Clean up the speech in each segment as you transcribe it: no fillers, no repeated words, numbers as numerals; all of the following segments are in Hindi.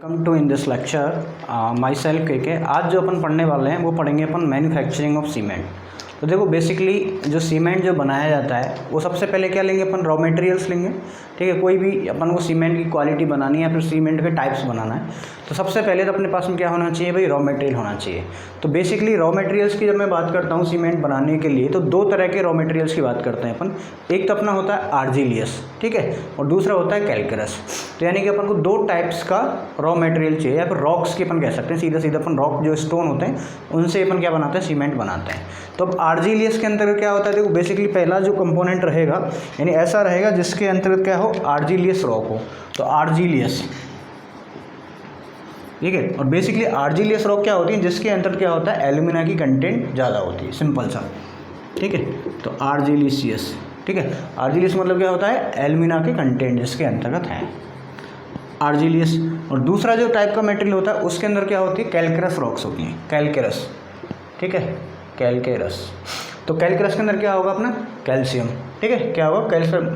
Welcome to in this lecture myself के आज जो अपन पढ़ने वाले हैं वो पढ़ेंगे अपन मैन्युफैक्चरिंग ऑफ सीमेंट। तो देखो बेसिकली जो सीमेंट जो बनाया जाता है वो सबसे पहले क्या लेंगे अपन, रॉ मटेरियल्स लेंगे। ठीक है, कोई भी अपन को सीमेंट की क्वालिटी बनानी है या फिर सीमेंट के टाइप्स बनाना है तो सबसे पहले तो अपने पास में क्या होना चाहिए भाई, रॉ मटेरियल होना चाहिए। तो बेसिकली रॉ मटेरियल्स की जब मैं बात करता हूँ सीमेंट बनाने के लिए तो दो तरह के रॉ मटेरियल्स की बात करते हैं अपन। एक तो अपना होता है आर्जिलियस, ठीक है, और दूसरा होता है कैलकरस। तो यानी कि अपन को दो टाइप्स का रॉ मटेरियल चाहिए, या फिर रॉक्स की अपन कह सकते हैं, सीधा सीधा अपन रॉक जो स्टोन होते हैं उनसे अपन क्या बनाते हैं, सीमेंट बनाते हैं। तो अब आर्जिलियस के अंतर्गत क्या होता है, देखो बेसिकली पहला जो कंपोनेंट रहेगा यानी ऐसा रहेगा जिसके अंतर्गत क्या हो, आर्जिलियस रॉक हो। तो आर्जिलियस, ठीक है, और बेसिकली आर्जिलियस रॉक क्या होती है, जिसके अंतर्गत क्या होता है, एल्यूमिना की कंटेंट ज़्यादा होती है, सिंपल सा। ठीक है, तो आर्जिलियस, ठीक है, आर्जिलियस मतलब क्या होता है, एल्यूमिना के कंटेंट जिसके अंतर्गत है आर्जिलियस। और दूसरा जो टाइप का मटेरियल होता है उसके अंदर क्या होती है, कैलकरस रॉक्स होती हैं, कैलकरस। ठीक है, कैलकरस। तो कैलकरस के अंदर क्या होगा अपना, कैल्शियम। ठीक है, क्या होगा, कैल्शियम,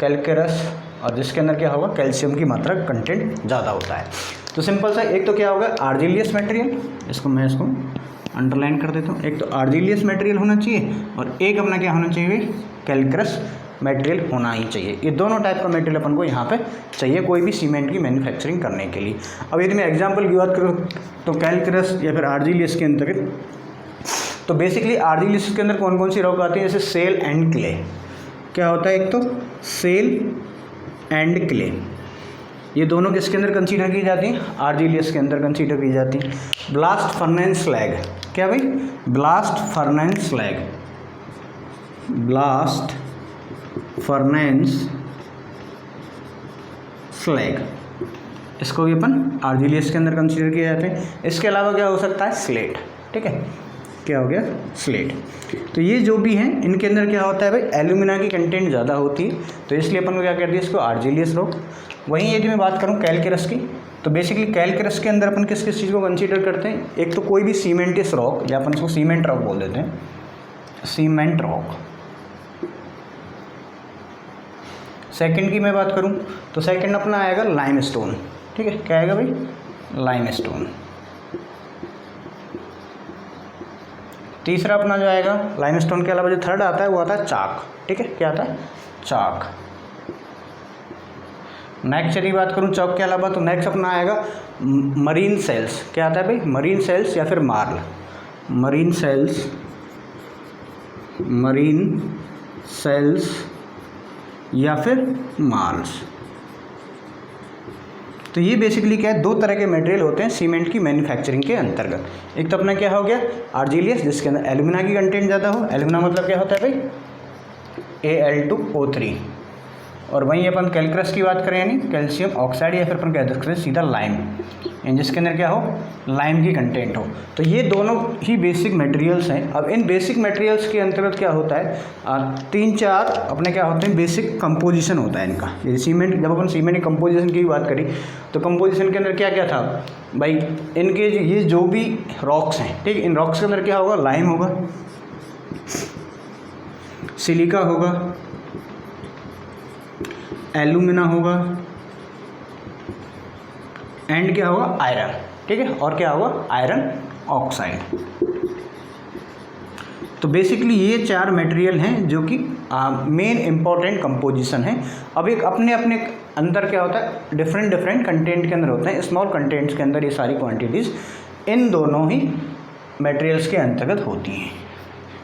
कैलकरस, और जिसके अंदर क्या होगा, कैल्शियम की मात्रा कंटेंट ज़्यादा होता है। तो सिंपल सा एक तो क्या होगा, आर्जिलियस मटेरियल, मैं इसको अंडरलाइन कर देता हूँ। एक तो आर्जिलियस मटेरियल होना चाहिए और एक अपना क्या होना चाहिए, कैलकरस मटेरियल होना ही चाहिए। ये दोनों टाइप का मटेरियल अपन को यहाँ पे चाहिए कोई भी सीमेंट की मैन्युफैक्चरिंग करने के लिए। अब यदि मैं एग्जांपल की बात करूँ तो कैलकरस या फिर आर्जिलियस के अंतर्गत, तो बेसिकली आर्जिलियस के अंदर कौन कौन सी रॉक आती है, जैसे सेल एंड क्ले। क्या होता है, एक तो सेल एंड क्ले, ये दोनों किसके अंदर कंसीडर की जाती हैं, आर्जिलियस के अंदर कंसीडर की जाती हैं। ब्लास्ट फर्नेस स्लैग, क्या भाई, blast furnace slag, blast furnace slag, इसको भी अपन आर्जिलियस के अंदर कंसीडर किए जाते हैं। इसके अलावा क्या हो सकता है, स्लेट। ठीक है, क्या हो गया, स्लेट। तो ये जो भी हैं इनके अंदर क्या होता है भाई, एल्यूमिना की कंटेंट ज़्यादा होती है, तो इसलिए अपन को क्या कहते हैं, इसको आर्जिलियस रॉक। वहीं यदि मैं बात करूँ कैलकरस की, तो बेसिकली कैलकरस के अंदर अपन किस किस चीज़ को कंसीडर करते हैं, एक तो कोई भी सीमेंटियस रॉक, या अपन इसको सीमेंट रॉक बोल देते हैं, सीमेंट रॉक। सेकंड की मैं बात करूं तो सेकंड अपना आएगा लाइमस्टोन। ठीक है, क्या आएगा भाई, लाइमस्टोन। तीसरा अपना जो आएगा लाइमस्टोन के अलावा जो थर्ड आता है वो आता है चाक। ठीक है, क्या आता है, चाक। नेक्स्ट यदि बात करूं चौक के अलावा तो नेक्स्ट अपना आएगा मरीन सेल्स। क्या आता है भाई, मरीन सेल्स या फिर marl, marine shells, marine shells या फिर मार्ल्स। तो ये बेसिकली क्या है, दो तरह के मटेरियल होते हैं सीमेंट की मैन्युफैक्चरिंग के अंतर्गत। एक तो अपना क्या हो गया आर्जिलियस, जिसके अंदर एल्यूमिना की कंटेंट ज़्यादा हो। एल्यूमिना मतलब क्या होता है भाई, Al2O3। और वहीं अपन कैलकरस की बात करें यानी कैल्शियम ऑक्साइड, या फिर अपन कह सकते हैं सीधा लाइम, यानी जिसके अंदर क्या हो, लाइम की कंटेंट हो। तो ये दोनों ही बेसिक मटेरियल्स हैं। अब इन बेसिक मटेरियल्स के अंतर्गत क्या होता है, तीन चार अपने क्या होते हैं, बेसिक कंपोजिशन होता है इनका। ये सीमेंट, जब अपन सीमेंट की कंपोजिशन की बात करी तो कंपोजिशन के अंदर क्या क्या था भाई, इनके ये जो भी रॉक्स हैं, ठीक है, इन रॉक्स के अंदर क्या होगा, लाइम होगा, सिलिका होगा, एल्यूमिना होगा, एंड क्या होगा, आयरन। ठीक है, और क्या होगा, आयरन ऑक्साइड। तो बेसिकली ये चार मटेरियल हैं जो कि मेन इंपॉर्टेंट कंपोजिशन है। अब एक अपने अपने अंदर क्या होता है, डिफरेंट डिफरेंट कंटेंट के अंदर होते हैं, स्मॉल कंटेंट्स के अंदर ये सारी क्वांटिटीज़ इन दोनों ही मटेरियल्स के अंतर्गत होती हैं।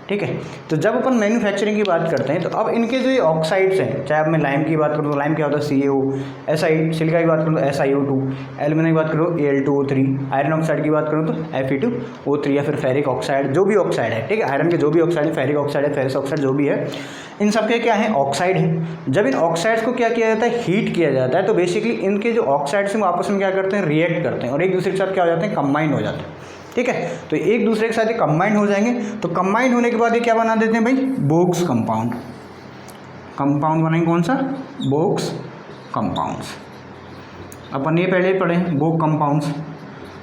ठीक है, तो जब अपन मैन्युफैक्चरिंग की बात करते हैं तो अब इनके जो ये ऑक्साइड्स हैं, चाहे अब मैं लाइम की बात करूँ तो लाइम क्या होता है, CaO, सिलिका की बात करूँ तो SiO2, एल्यूमिना की बात करूँ Al2O3, आयरन ऑक्साइड की बात करूँ तो Fe2O3 या फिर फेरिक ऑक्साइड, जो भी ऑक्साइड है, ठीक है, आयरन के जो भी ऑक्साइड है, फेरिक ऑक्साइड है, फेरस ऑक्साइड जो भी है, इन सब के क्या है, ऑक्साइड है। जब इन ऑक्साइड्स को क्या किया जाता है, हीट किया जाता है, तो बेसिकली इनके जो ऑक्साइड्स हैं वो आपस में क्या करते हैं, रिएक्ट करते हैं और एक दूसरे के साथ क्या हो जाते हैं, कंबाइन हो जाते हैं। ठीक है, तो एक दूसरे के साथ ये कंबाइन हो जाएंगे, तो कंबाइन होने के बाद ये क्या बना देते हैं भाई, बोक्स कंपाउंड। कंपाउंड बनाएंगे कौन सा, बोक्स कंपाउंड्स। अपन ये पहले ही पढ़े हैं बोक कंपाउंड्स।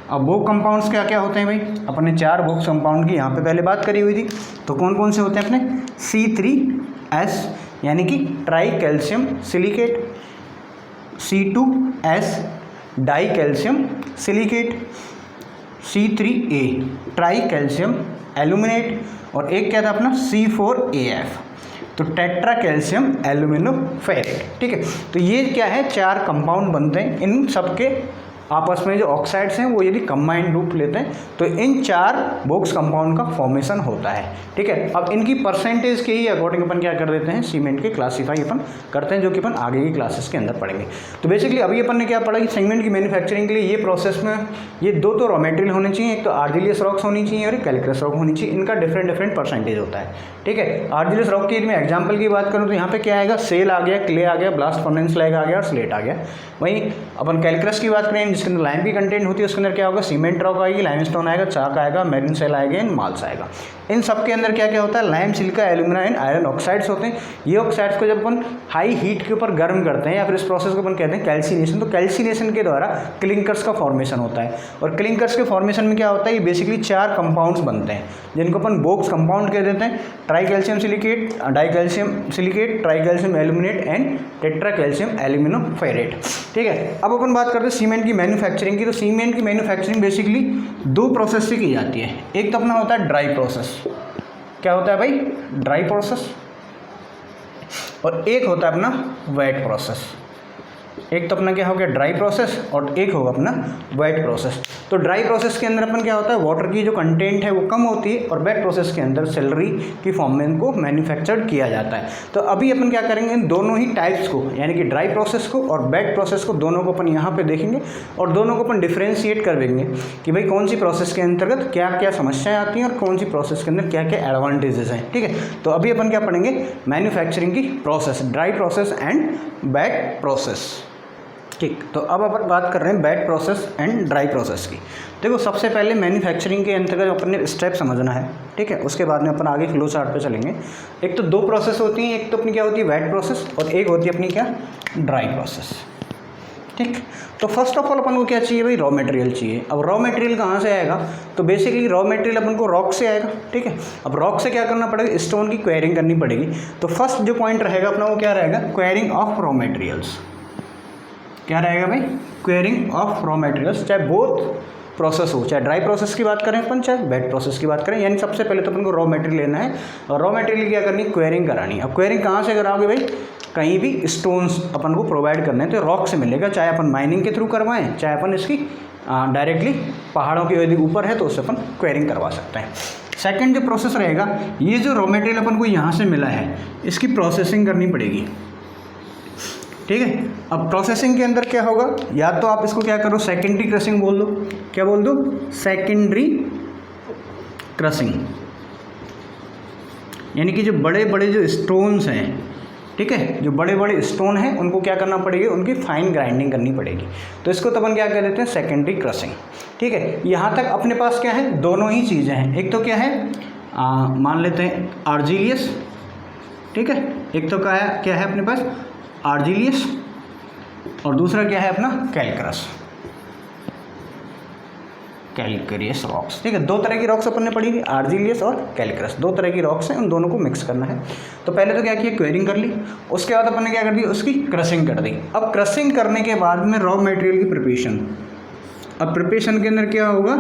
अब बोक कंपाउंड्स क्या क्या होते हैं भाई, अपन ने चार बोक्स कंपाउंड की यहाँ पे पहले बात करी हुई थी। तो कौन कौन से होते हैं अपने, C3S यानी कि try calcium silicate, C2S die calcium silicate, C3A try calcium aluminate, और एक क्या था अपना C4AF तो टेट्रा कैल्शियम एल्यूमिनोफेरेट। ठीक है, तो ये क्या है, 4 कंपाउंड बनते हैं। इन सबके आपस में जो ऑक्साइड्स हैं वो यदि कंबाइंड रूप लेते हैं तो इन 4 बोक्स कंपाउंड का फॉर्मेशन होता है। ठीक है, अब इनकी परसेंटेज के ही अकॉर्डिंग अपन क्या कर देते हैं, सीमेंट के क्लासीफाई अपन करते हैं, जो कि अपन आगे की क्लासेस के अंदर पढ़ेंगे। तो बेसिकली अभी अपन ने क्या पढ़ा कि सीमेंट की मैन्युफैक्चरिंग के लिए ये प्रोसेस में ये दो तो रॉ मटेरियल होने चाहिए, एक तो आर्जिलियस रॉक्स होनी चाहिए और एक कैल्करस रॉक होनी चाहिए। इनका डिफरेंट परसेंटेज होता है। ठीक है, आर्जिलियस रॉक की मैं एग्जाम्पल की बात करूँ तो यहाँ पे क्या आएगा, सेल आ गया, क्ले आ गया, ब्लास्ट फर्नेस स्लैग आ गया और स्लेट आ गया। वहीं अपन कैल्करस की बात करें जिसके अंदर लाइम की कंटेंट होती है, उसके अंदर क्या होगा, सीमेंट रॉक आएगी, लाइमस्टोन आएगा, चाक आएगा, मैरिन सेल आएगा, माल्स आएगा। इन सब के अंदर क्या क्या होता है, lime, silica, alumina and iron oxides होते हैं। ये ऑक्साइड्स को जब अपन हाई हीट के ऊपर गर्म करते हैं या फिर इस प्रोसेस को अपन कहते हैं कैल्सिनेशन, तो कैल्सिनेशन के द्वारा क्लिंकर्स का फॉर्मेशन होता है। और क्लिंकर्स के फॉर्मेशन में क्या होता है, ये बेसिकली 4 कंपाउंड्स बनते हैं जिनको अपन बोक्स कंपाउंड कह देते हैं, tricalcium silicate, dicalcium silicate, tricalcium aluminate and tetracalcium aluminoferrite. ठीक है, अब अपन बात करते हैं सीमेंट की मैन्युफैक्चरिंग की। तो सीमेंट की मैन्युफैक्चरिंग बेसिकली 2 प्रोसेस से की जाती है। एक तो अपना होता है ड्राई प्रोसेस, क्या होता है भाई, ड्राई प्रोसेस, और एक होता है अपना वेट प्रोसेस। एक तो अपना क्या हो गया ड्राई प्रोसेस और एक होगा अपना वेट प्रोसेस। तो ड्राई प्रोसेस के अंदर अपन क्या होता है, वाटर की जो कंटेंट है वो कम होती है, और वेट प्रोसेस के अंदर सेलरी की फॉर्म में इनको मैन्युफैक्चर्ड किया जाता है। तो अभी अपन क्या करेंगे, इन दोनों ही टाइप्स को यानी कि ड्राई प्रोसेस को और वेट प्रोसेस को दोनों को अपन यहाँ पे देखेंगे और दोनों को अपन डिफ्रेंशिएट कर देंगे कि भाई कौन सी प्रोसेस के अंतर्गत क्या क्या समस्याएं आती हैं और कौन सी प्रोसेस के अंदर क्या क्या एडवांटेजेस हैं। ठीक है, तो अभी अपन क्या पढ़ेंगे, मैन्युफैक्चरिंग की process, dry process and wet process. ठीक, तो अब अपन बात कर रहे हैं wet process and dry process की। देखो सबसे पहले मैन्युफैक्चरिंग के अंतर्गत अपन ने स्टेप समझना है। ठीक है, उसके बाद में अपन आगे फ्लो चार्ट पे चलेंगे। एक तो 2 प्रोसेस होती हैं, एक तो अपनी क्या होती है वेट प्रोसेस और एक होती है अपनी क्या ड्राई प्रोसेस। ठीक, तो फर्स्ट ऑफ ऑल अपन को क्या चाहिए भाई, रॉ मटेरियल चाहिए। अब रॉ मटेरियल कहाँ से आएगा, तो बेसिकली रॉ मटेरियल अपन को रॉक से आएगा। ठीक है, अब रॉक से क्या करना पड़ेगा, स्टोन की क्वेरिंग करनी पड़ेगी। तो फर्स्ट जो पॉइंट रहेगा अपना वो क्या रहेगा, क्वेरिंग ऑफ रॉ मटेरियल्स। क्या रहेगा भाई, क्वेरिंग ऑफ रॉ मटेरियल्स, चाहे बोथ प्रोसेस हो, चाहे ड्राई प्रोसेस की बात करें अपन चाहे वेट प्रोसेस की बात करें। यानी सबसे पहले तो अपन को रॉ मटेरियल लेना है और रॉ मटेरियल क्या करनी है, क्वेरिंग करानी है। अब क्वेरिंग कहाँ से कराओगे भाई, कहीं भी स्टोन्स अपन को प्रोवाइड करने हैं तो रॉक से मिलेगा, चाहे अपन माइनिंग के थ्रू करवाएं चाहे अपन इसकी डायरेक्टली पहाड़ों के यदि ऊपर है तो उससे अपन क्वेरिंग करवा सकते हैं। सेकेंड जो प्रोसेस रहेगा, ये जो रॉ मटेरियल अपन को यहाँ से मिला है इसकी प्रोसेसिंग करनी पड़ेगी। ठीक है, अब प्रोसेसिंग के अंदर क्या होगा, या तो आप इसको क्या करो सेकेंडरी क्रशिंग बोल दो, क्या बोल दो, सेकेंडरी क्रशिंग, यानी कि जो बड़े बड़े जो स्टोन्स हैं, ठीक है, जो बड़े बड़े स्टोन हैं उनको क्या करना पड़ेगी, उनकी फाइन ग्राइंडिंग करनी पड़ेगी। तो इसको तो अपन क्या कह देते हैं, सेकेंडरी क्रशिंग। ठीक है, यहाँ तक अपने पास क्या है, दोनों ही चीज़ें हैं। एक तो क्या है, मान लेते हैं आर्जिलियस। ठीक है, एक तो क्या है अपने पास आर्जिलियस और दूसरा क्या है अपना कैल्करियस रॉक्स। ठीक है, 2 तरह की रॉक्स अपन ने पढ़ी थी, आर्जिलियस और कैल्करस, 2 तरह की रॉक्स हैं, उन दोनों को मिक्स करना है। तो पहले तो क्या किया, क्वेरिंग कर ली, उसके बाद अपन ने क्या कर दी, उसकी क्रशिंग कर दी। अब क्रशिंग करने के बाद में रॉ मटेरियल की प्रिपरेशन। अब प्रिपरेशन के अंदर क्या होगा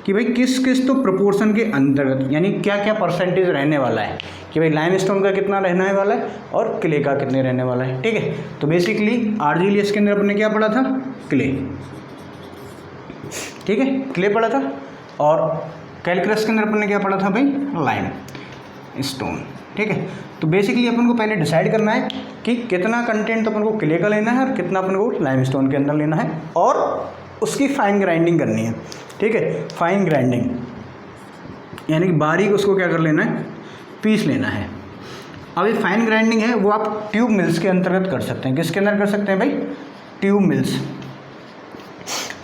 कि भाई किस किस तो प्रोपोर्शन के अंतर्गत, यानी क्या क्या परसेंटेज रहने वाला है कि भाई लाइमस्टोन का कितना रहने वाला है और क्ले का कितने रहने वाला है। ठीक है, तो बेसिकली आर्जिलियस के अंदर अपन ने क्या पढ़ा था, क्ले। ठीक है, क्ले पढ़ा था, और कैल्करस के अंदर अपन ने क्या पढ़ा था भाई, लाइम स्टोन। ठीक है, तो बेसिकली अपन को पहले डिसाइड करना है कि कितना कंटेंट तो अपन को क्ले का लेना है और कितना अपन को लाइम स्टोन के अंदर लेना है, और उसकी फाइन ग्राइंडिंग करनी है। ठीक है, फाइन ग्राइंडिंग यानी कि बारीक उसको क्या कर लेना है, पीस लेना है। अब ये फाइन ग्राइंडिंग है वो आप ट्यूब मिल्स के अंतर्गत कर सकते हैं। किसके अंदर कर सकते हैं भाई, ट्यूब मिल्स।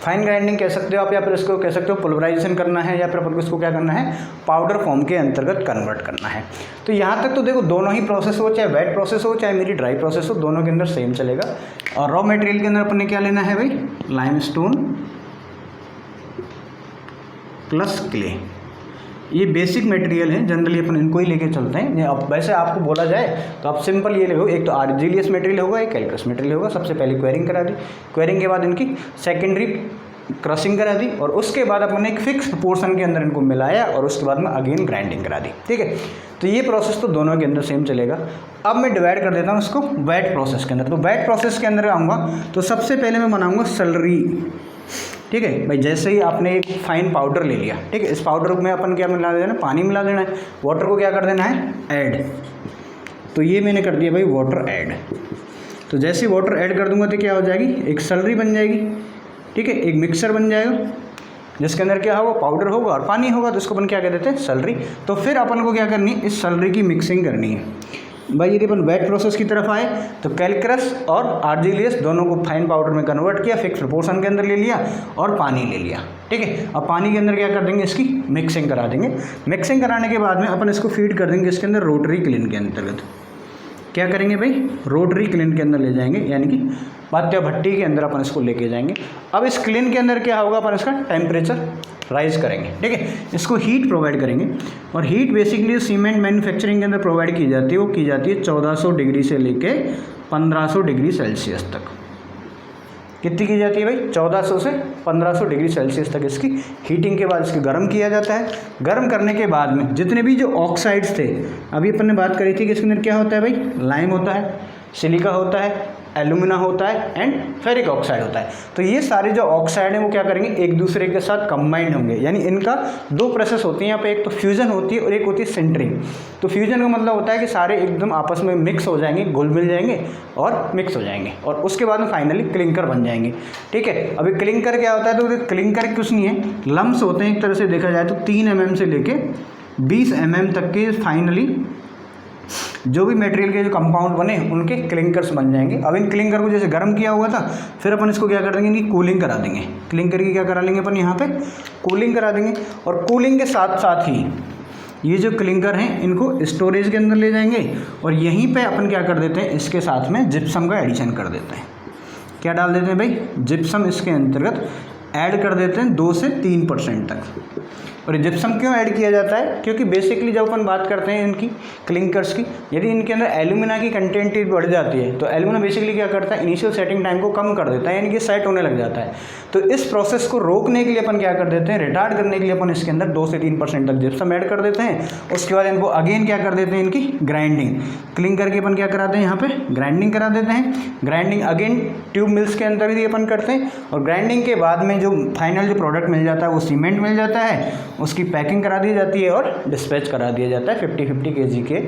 फाइन ग्राइंडिंग कह सकते हो आप, या फिर इसको कह सकते हो पुल्वराइजेशन करना है, या फिर अपन को इसको क्या करना है, पाउडर फॉर्म के अंतर्गत कन्वर्ट करना है। तो यहाँ तक तो देखो दोनों ही प्रोसेस हो, चाहे वेट प्रोसेस हो चाहे मेरी ड्राई प्रोसेस हो, दोनों के अंदर सेम चलेगा। और रॉ मटेरियल के अंदर अपन ने क्या लेना है भाई, लाइमस्टोन प्लस क्ले। ये बेसिक मटेरियल है, जनरली अपन इनको ही लेके चलते हैं। अब वैसे आपको बोला जाए तो आप सिंपल ये देखो, एक तो आर्जिलियस मटेरियल होगा, एक कैल्कस मटेरियल होगा। सबसे पहले क्वेरिंग करा दी, क्वेरिंग के बाद इनकी सेकेंडरी क्रशिंग करा दी, और उसके बाद अपन ने एक फिक्स प्रोपोर्शन के अंदर इनको मिलाया, और उसके बाद में अगेन ग्राइंडिंग करा दी। ठीक है, तो ये प्रोसेस तो दोनों के अंदर सेम चलेगा। अब मैं डिवाइड कर देता हूँ इसको वेट प्रोसेस के अंदर। तो वेट प्रोसेस के अंदर आऊँगा तो सबसे पहले मैं बनाऊँगा स्लरी। ठीक है भाई, जैसे ही आपने एक फाइन पाउडर ले लिया, ठीक है, इस पाउडर में अपन क्या मिला देना, पानी मिला देना है, वाटर को क्या कर देना है, ऐड। तो ये मैंने कर दिया भाई वाटर ऐड। तो जैसे ही वाटर ऐड कर दूंगा तो क्या हो जाएगी, एक स्लरी बन जाएगी। ठीक है, एक मिक्सर बन जाएगा जिसके अंदर क्या होगा, पाउडर होगा और पानी होगा, तो इसको अपन क्या कह देते हैं, स्लरी। तो फिर अपन को क्या करनी है, इस स्लरी की मिक्सिंग करनी है भाई। यदि अपन वेट प्रोसेस की तरफ आए तो कैल्क्रस और आर्जिलियस दोनों को फाइन पाउडर में कन्वर्ट किया, फिक्स प्रोपोर्शन के अंदर ले लिया और पानी ले लिया। ठीक है, अब पानी के अंदर क्या कर देंगे, इसकी मिक्सिंग करा देंगे। मिक्सिंग कराने के बाद में अपन इसको फीड कर देंगे इसके अंदर रोटरी क्लीन के अंतर्गत। क्या करेंगे भाई, रोटरी क्लीन के अंदर ले जाएंगे, यानी कि बात्या भट्टी के अंदर अपन इसको लेके जाएंगे। अब इस क्लीन के अंदर क्या होगा, अपन इसका टेम्परेचर राइज करेंगे। ठीक है, इसको हीट प्रोवाइड करेंगे, और हीट बेसिकली सीमेंट मैन्युफैक्चरिंग के अंदर प्रोवाइड की जाती है, वो की जाती है 1400 डिग्री से लेके 1500 डिग्री सेल्सियस तक। कितनी की जाती है भाई, 1400 से 1500 डिग्री सेल्सियस तक इसकी हीटिंग के बाद इसको गर्म किया जाता है। गर्म करने के बाद में जितने भी जो ऑक्साइड्स थे, अभी अपन ने बात करी थी कि इसके अंदर क्या होता है भाई, लाइम होता है, सिलिका होता है, एल्यूमिना होता है एंड फेरिक ऑक्साइड होता है। तो ये सारे जो ऑक्साइड हैं वो क्या करेंगे, एक दूसरे के साथ कंबाइंड होंगे, यानी इनका दो प्रोसेस होती है यहाँ पे, एक तो फ्यूजन होती है और एक होती है सिंटरिंग। तो फ्यूजन का मतलब होता है कि सारे एकदम आपस में मिक्स हो जाएंगे, घुल मिल जाएंगे और मिक्स हो जाएंगे, और उसके बाद में फाइनली क्लिंकर बन जाएंगे। ठीक है, अभी क्लिंकर क्या होता है, तो क्लिंकर कुछ नहीं है, लम्स होते हैं एक तरह से देखा जाए तो 3 mm से लेके 20 mm तक के फाइनली जो भी मटेरियल के जो कंपाउंड बने उनके क्लिंकर्स बन जाएंगे। अब इन क्लिंकर को जैसे गर्म किया हुआ था, फिर अपन इसको क्या कर देंगे, इनकी कूलिंग करा देंगे। क्लिंकर की क्या करा लेंगे अपन, यहाँ पे कूलिंग करा देंगे, और कूलिंग के साथ साथ ही ये जो क्लिंकर हैं इनको स्टोरेज के अंदर ले जाएंगे, और यहीं पे अपन क्या कर देते हैं, इसके साथ में जिप्सम का एडिशन कर देते हैं। क्या डाल देते हैं भाई, जिप्सम इसके अंतर्गत ऐड कर देते हैं 2 से 3% तक। और जिप्सम क्यों ऐड किया जाता है, क्योंकि बेसिकली जब अपन बात करते हैं इनकी क्लिंकर्स की, यदि इनके अंदर एल्यूमिना की कंटेंट बढ़ जाती है तो एल्यूमिना बेसिकली क्या करता है, इनिशियल सेटिंग टाइम को कम कर देता है, यानी कि सेट होने लग जाता है। तो इस प्रोसेस को रोकने के लिए अपन क्या कर देते हैं, रिटार्ड करने के लिए अपन इसके अंदर 2 से 3% तक जिप्सम ऐड कर देते हैं। उसके बाद इनको अगेन क्या कर देते हैं, इनकी ग्राइंडिंग। क्लिंकर की अपन क्या कराते हैं, यहाँ पे ग्राइंडिंग करा देते हैं। ग्राइंडिंग अगेन ट्यूब मिल्स के अंदर भी अपन करते हैं, और ग्राइंडिंग के बाद में जो फाइनल जो प्रोडक्ट मिल जाता है वो सीमेंट मिल जाता है, उसकी पैकिंग करा दी जाती है और डिस्पैच करा दिया जाता है 50-50 kg के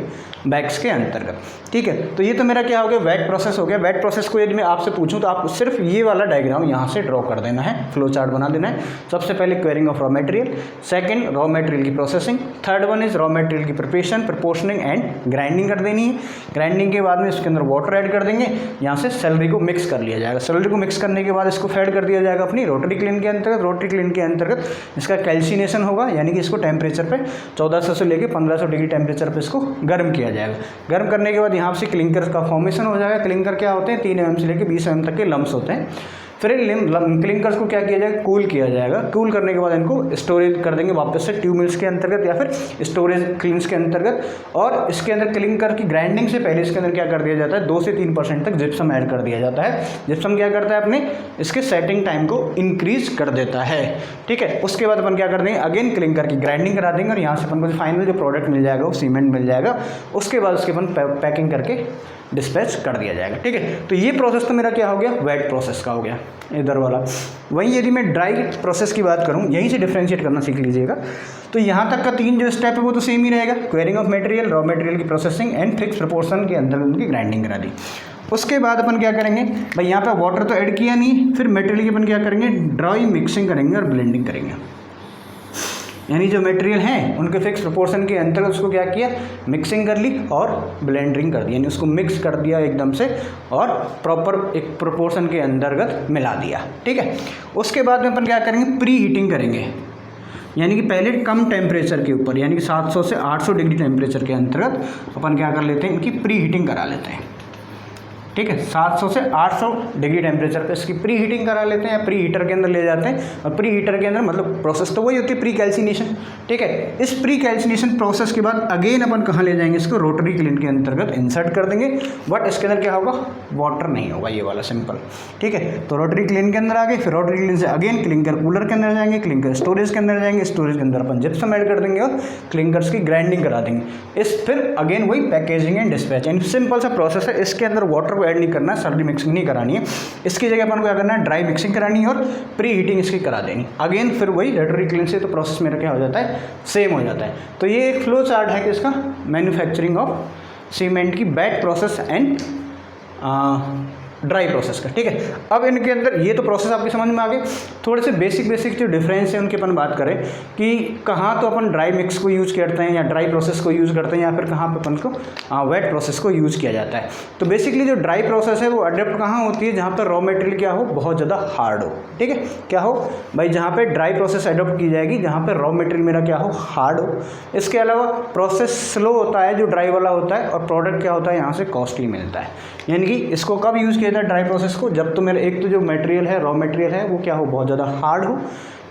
बैग्स के अंतर्गत। ठीक है, तो ये तो मेरा क्या हो गया, वेट प्रोसेस हो गया। वेट प्रोसेस को यदि मैं आपसे पूछूं तो आप सिर्फ ये वाला डायग्राम यहाँ से ड्रॉ कर देना है, फ्लो चार्ट बना देना है। सबसे पहले quarrying of raw material, second raw material की processing, third one is raw material की प्रिपरेशन, प्रोपोर्शनिंग एंड ग्राइंडिंग कर देनी है। ग्राइंडिंग के बाद में इसके अंदर वाटर ऐड कर देंगे, यहाँ से सेलरी को मिक्स कर लिया जाएगा। सेलरी को मिक्स करने के बाद इसको फेड कर दिया जाएगा अपनी रोटरी क्लीन के अंतर्गत। रोटरी क्लीन के अंतर्गत इसका कैल्सिनेशन होगा, यानी कि इसको टेम्परेचर पे 1400 से लेकर 1500 डिग्री टेम्परेचर पे इसको गर्म किया जाएगा। गर्म करने के बाद यहाँ से क्लिंकर का फॉर्मेशन हो जाएगा। क्लिंकर क्या होते हैं, 3 mm से लेकर 20 mm तक के लम्स होते हैं। फिर इन क्लिंकर्स को क्या किया जाएगा, कूल किया जाएगा। कूल करने के बाद इनको स्टोरेज कर देंगे वापस से ट्यूब मिल्स के अंतर्गत या फिर स्टोरेज क्लीन्स के अंतर्गत। और इसके अंदर क्लिंकर की ग्राइंडिंग से पहले इसके अंदर क्या कर दिया जाता है, 2 से 3% तक जिप्सम ऐड कर दिया जाता है। जिप्सम क्या करता है, अपने इसके सेटिंग टाइम को इंक्रीज कर देता है। ठीक है, उसके बाद अपन क्या कर देंगे, अगेन क्लिंकर की ग्राइंडिंग करा देंगे, और यहाँ से अपन को फाइनल जो प्रोडक्ट मिल जाएगा वो सीमेंट मिल जाएगा। उसके बाद उसके अपन पैकिंग करके डिस्पैच कर दिया जाएगा। ठीक है, तो ये प्रोसेस तो मेरा क्या हो गया, वेट प्रोसेस का हो गया इधर वाला। वहीं यदि मैं ड्राई प्रोसेस की बात करूं, यहीं से डिफ्रेंशिएट करना सीख लीजिएगा। तो यहाँ तक का 3 जो स्टेप है वो तो सेम ही रहेगा, quarrying of material, raw material की प्रोसेसिंग एंड फिक्स प्रोपोर्शन के अंदर उनकी ग्राइंडिंग करा दी। उसके बाद अपन क्या करेंगे भाई, यहाँ पे वाटर तो ऐड किया नहीं, फिर मटेरियल की अपन क्या करेंगे, ड्राई मिक्सिंग करेंगे और ब्लेंडिंग करेंगे। यानी जो मटेरियल हैं उनके फिक्स प्रोपोर्शन के अंतर्गत उसको क्या किया, मिक्सिंग कर ली और ब्लेंडिंग कर दी, यानी उसको मिक्स कर दिया एकदम से और प्रॉपर एक प्रोपोर्शन के अंतर्गत मिला दिया। ठीक है, उसके बाद में अपन क्या करेंगे, प्री हीटिंग करेंगे। यानी कि पहले कम टेम्परेचर के ऊपर, यानी कि 700 से 800 डिग्री टेम्परेचर के अंतर्गत अपन क्या कर लेते हैं, इनकी प्री हीटिंग करा लेते हैं। ठीक है। 700 से 800 डिग्री टेम्परेचर पे इसकी प्री हीटिंग करा लेते हैं या प्री हीटर के अंदर ले जाते हैं। और प्री हीटर के अंदर मतलब प्रोसेस तो वही होती है, प्री कैल्सिनेशन, ठीक है। इस प्री कैल्सिनेशन प्रोसेस के बाद अगेन अपन कहाँ ले जाएंगे इसको, रोटरी क्लीन के अंतर्गत इंसर्ट कर देंगे। बट इसके अंदर क्या होगा, वाटर नहीं होगा, ये वाला सिंपल, ठीक है। तो रोटरी क्लीन के अंदर आ गए, फिर रोटरी क्लीन से अगेन क्लिंकर कूलर के अंदर जाएंगे, क्लिंकर स्टोरेज के अंदर जाएंगे, स्टोरेज के अंदर अपन जिप्सम ऐड कर देंगे और क्लिंकर्स की ग्राइंडिंग करा देंगे। इस फिर अगेन वही पैकेजिंग एंड डिस्पैच, यानी सिंपल सा प्रोसेस है। इसके अंदर वाटर को ऐड नहीं करना है, सॉलिड मिक्सिंग नहीं करानी है, इसकी जगह अपन को क्या करना है, ड्राई मिक्सिंग करानी है और प्री हीटिंग इसकी करा देनी। अगेन फिर वही रोटरी क्लीन से तो प्रोसेस मेरा क्या हो जाता है, सेम हो जाता है। तो ये एक फ्लो चार्ट है कि इसका मैन्युफैक्चरिंग ऑफ सीमेंट की batch process and dry process का, ठीक है। अब इनके अंदर ये तो प्रोसेस आपकी समझ में आ गए। थोड़े से बेसिक जो डिफरेंस है उनके अपन बात करें कि कहाँ तो अपन ड्राई मिक्स को यूज़ करते हैं या ड्राई प्रोसेस को यूज़ करते हैं या फिर कहाँ पे अपन को वेट प्रोसेस को यूज़ किया जाता है। तो बेसिकली जो ड्राई प्रोसेस है वो अडेप्ट कहाँ होती है, जहाँ पर रॉ मटेरियल क्या हो, बहुत ज़्यादा हार्ड हो, ठीक है। क्या हो भाई, जहाँ पे ड्राई प्रोसेस अडोप्ट की जाएगी जहाँ पे रॉ मटेरियल मेरा क्या हो, हार्ड हो। इसके अलावा प्रोसेस स्लो होता है जो ड्राई वाला होता है, और प्रोडक्ट क्या होता है यहाँ से कॉस्टली मिलता है। यानी कि इसको कब यूज़ किया जाता है ड्राई प्रोसेस को, जब तो मेरा एक तो जो मटेरियल है, रॉ मटेरियल है, वो क्या हो, बहुत ज़्यादा हार्ड हो,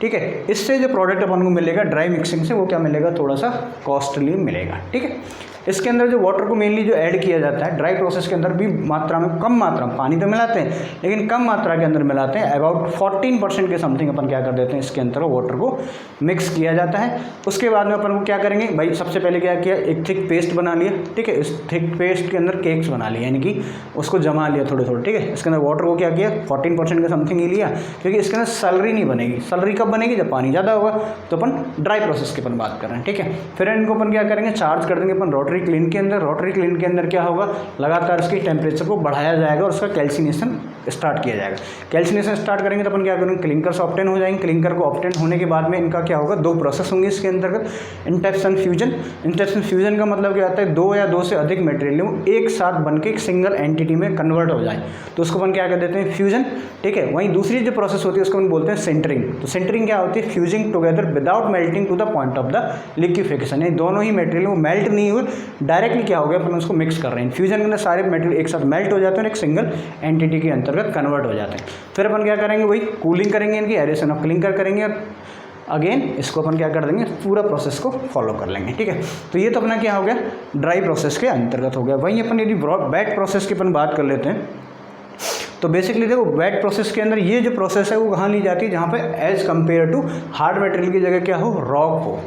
ठीक है। इससे जो प्रोडक्ट अपन को मिलेगा ड्राई मिक्सिंग से, वो क्या मिलेगा, थोड़ा सा कॉस्टली मिलेगा, ठीक है। इसके अंदर जो वाटर को मेनली जो ऐड किया जाता है ड्राई प्रोसेस के अंदर भी मात्रा में, कम मात्रा में, पानी तो मिलाते हैं लेकिन कम मात्रा के अंदर मिलाते हैं। अबाउट 14% के समथिंग अपन क्या कर देते हैं, इसके अंदर वाटर को मिक्स किया जाता है। उसके बाद में अपन को क्या करेंगे भाई, सबसे पहले क्या किया, एक थिक पेस्ट बना लिया, ठीक है। इस थिक पेस्ट के अंदर केक्स बना लिए, यानी कि उसको जमा लिया थोड़े थोड़े, ठीक है। इसके अंदर वाटर को क्या किया, 14% के समथिंग ही लिया, क्योंकि इसके अंदर सैलरी नहीं बनेगी। सैलरी कब बनेगी, जब पानी ज़्यादा होगा। तो अपन ड्राई प्रोसेस की अपन बात कर रहे हैं, ठीक है। फिर इनको अपन क्या करेंगे, चार्ज कर देंगे अपन रोटरी क्लीन के अंदर। रोटरी क्लीन के अंदर क्या होगा, लगातार इसकी टेम्परेचर को बढ़ाया जाएगा और उसका कैल्सिनेशन स्टार्ट किया जाएगा। कैल्सिनेशन स्टार्ट करेंगे तो अपन क्या करेंगे, क्लिंकर्स ऑब्टेन हो जाएंगे। क्लिंकर को ऑब्टेन होने के बाद में इनका क्या होगा, दो प्रोसेस होंगे इसके अंतर्गत, इंटेप्सन फ्यूजन। इंटेप्सन फ्यूजन का मतलब क्या होता है, दो या दो से अधिक मटेरियल वो एक साथ बनके एक सिंगल एंटिटी में कन्वर्ट हो जाए, तो उसको अपन क्या कर देते हैं, फ्यूजन, ठीक है। वहीं दूसरी जो प्रोसेस होती है उसको अपन बोलते हैं सिंटरिंग। तो सिंटरिंग क्या होती है, fusing together without melting to the point of the liquefication, यानी दोनों ही मटेरियल वो मेल्ट नहीं हुए, डायरेक्टली क्या हो गया, अपन उसको मिक्स कर रहे हैं। फ्यूजन के अंदर सारे मटेरियल एक साथ मेल्ट हो जाते हैं और एक सिंगल एंटिटी के अंतर्गत कन्वर्ट हो जाते हैं। फिर अपन क्या करेंगे, वही कूलिंग करेंगे, इनकी एरेशन ऑफ क्लिंकर करेंगे और अगेन इसको अपन क्या कर देंगे, पूरा प्रोसेस को फॉलो कर लेंगे, ठीक है। तो ये तो अपना क्या हो गया, ड्राई प्रोसेस के अंतर्गत हो गया। वहीं अपन यदि वेट प्रोसेस की अपन बात कर लेते हैं, तो बेसिकली देखो वेट प्रोसेस के अंदर ये जो प्रोसेस है वो कहाँ ली जाती है, जहाँ पे as compared to hard material की जगह क्या हो, रॉक हो,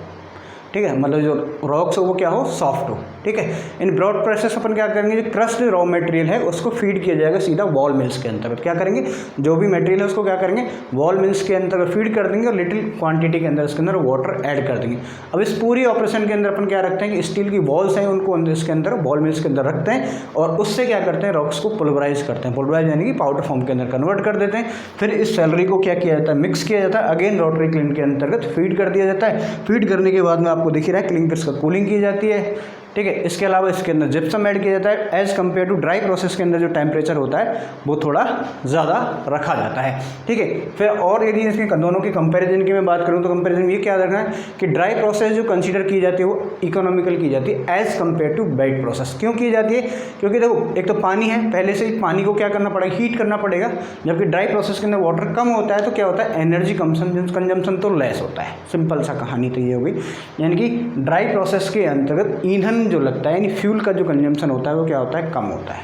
ठीक है। मतलब जो रॉक्स हो वो क्या हो, सॉफ्ट हो, ठीक है। इन ब्रॉड प्रोसेस अपन क्या करेंगे, जो क्रस्ट रॉ मटेरियल है उसको फीड किया जाएगा सीधा वॉल मिल्स के अंतर्गत। क्या करेंगे, जो भी मटेरियल है उसको क्या करेंगे, वॉल मिल्स के अंतर्गत फीड कर देंगे और लिटिल क्वांटिटी के अंदर इसके अंदर वाटर ऐड कर देंगे। अब इस पूरी ऑपरेशन के अंदर अपन क्या रखते हैं कि स्टील की वॉल्स हैं उनको इसके अंदर वॉल मिल्स के अंदर रखते हैं और उससे क्या करते हैं, रॉक्स को पुलवराइज करते हैं। पुलवराइज यानी कि पाउडर फॉर्म के अंदर कन्वर्ट कर देते हैं। फिर इस सैलरी को क्या किया जाता है, मिक्स किया जाता है, अगेन रोटरी क्लीन के अंतर्गत फीड कर दिया जाता है। फीड करने के बाद में आपको दिख ही रहा है क्लिंकर्स का कूलिंग की जाती है, ठीक है। इसके अलावा इसके अंदर जिप्सम ऐड किया जाता है। As compared to dry process के अंदर जो टेम्परेचर होता है वो थोड़ा ज़्यादा रखा जाता है, ठीक है। फिर और यदि इसके दोनों की कंपैरिजन की मैं बात करूँ तो कंपैरिजन ये क्या रखना है कि ड्राई प्रोसेस जो कंसीडर की जाती है वो इकोनॉमिकल की जाती है as compared to wet process. क्यों की जाती है, क्योंकि देखो एक तो पानी है, पहले से ही पानी को क्या करना पड़ेगा, हीट करना पड़ेगा। जबकि ड्राई प्रोसेस के अंदर वाटर कम होता है तो क्या होता है, एनर्जी कंजम्पशन तो लेस होता है। सिंपल सा कहानी तो ये हो गई। यानी कि ड्राई प्रोसेस के अंतर्गत ईंधन जो लगता है, यानी फ्यूल का जो कंजम्पशन होता है वो क्या होता है, कम होता है।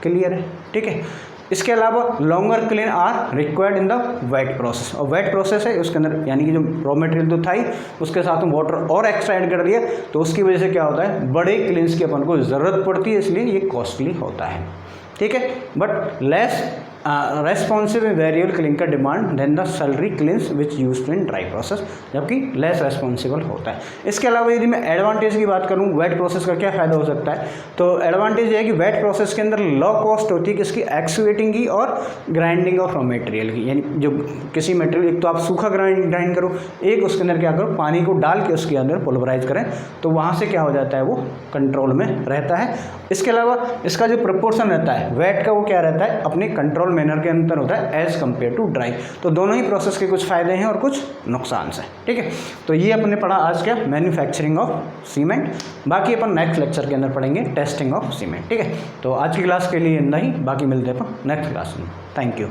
क्लियर है, ठीक है। इसके अलावा longer kilns are required in the wet process, और वेट प्रोसेस है उसके अंदर यानी कि जो रॉ मटेरियल तो था ही उसके साथ में वाटर और एक्स्ट्रा ऐड कर दिया, तो उसकी वजह से क्या होता है, बड़े क्लीन्स की अपन को ज़रूरत पड़ती है, इसलिए ये कॉस्टली होता है, ठीक है। But less responsive variable clinker demand than the salary kilns which used in dry process, जबकि लेस रेस्पॉन्सिबल होता है। इसके अलावा यदि मैं एडवांटेज की बात करूं, वेट प्रोसेस का क्या फ़ायदा हो सकता है, तो एडवांटेज ये है कि वेट प्रोसेस के अंदर लो कॉस्ट होती है किसकी, एक्सुएटिंग की और ग्राइंडिंग ऑफ रॉ मटेरियल की। यानी जो किसी मटेरियल, एक तो आप सूखा ग्राइंड करो, एक उसके अंदर क्या करो, पानी को डाल के उसके अंदर पोलराइज करें, तो वहाँ से क्या हो जाता है, वो कंट्रोल में रहता है। इसके अलावा इसका जो प्रपोर्शन रहता है वेट का, वो क्या रहता है, अपने कंट्रोल मैनर के अंदर होता है एज़ कम्पेयर टू ड्राई। तो दोनों ही प्रोसेस के कुछ फ़ायदे हैं और कुछ नुकसान हैं, ठीक है। तो ये अपने पढ़ा आज क्या, मैन्युफैक्चरिंग ऑफ सीमेंट। बाकी अपन नेक्स्ट लेक्चर के अंदर पढ़ेंगे टेस्टिंग ऑफ सीमेंट, ठीक है। तो आज की क्लास के लिए इतना ही, बाकी मिलते हैं अपन नेक्स्ट क्लास में। Thank you.